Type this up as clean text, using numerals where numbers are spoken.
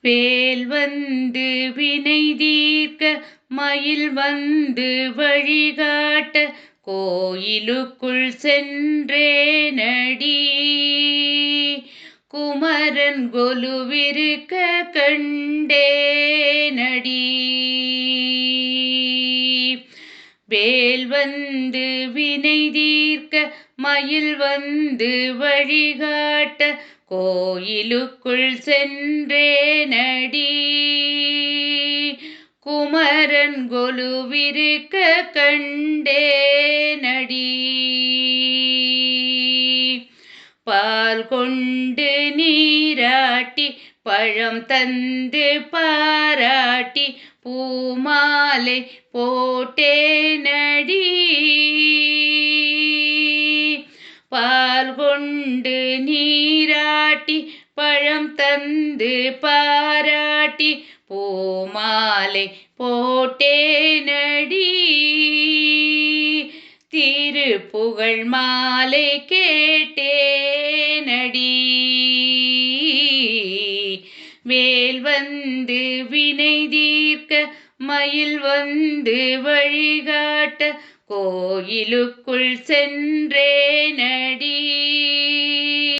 வேல் வந்து வினை தீர்க்க மயில் வந்து வழிகாட்ட கோயிலுக்குள் சென்றேனடி. குமரன் கொலுவிருக்க கண்டேனடி. வேல் வந்து வினை தீர்க்க மயில் வந்து வழிகாட்ட கோயிலுக்குள் சென்றேனடி. குமரன் கொலுவிருக்க கண்டேனடி. பால் கொண்டு நீராட்டி பழம் தந்து பாராட்டி பூமாலை போட்டேனடி. பால் கொண்டு நீராட்டி பழம் தந்து பாராட்டி பூமாலை போட்டேனடி. திருப்புகழ் மாலை கேட்டேனடி. வேல் வந்து வினை தீர்க்க மயில் வந்து வழிகாட்ட கோயிலுக்குள் சென்றேனடி.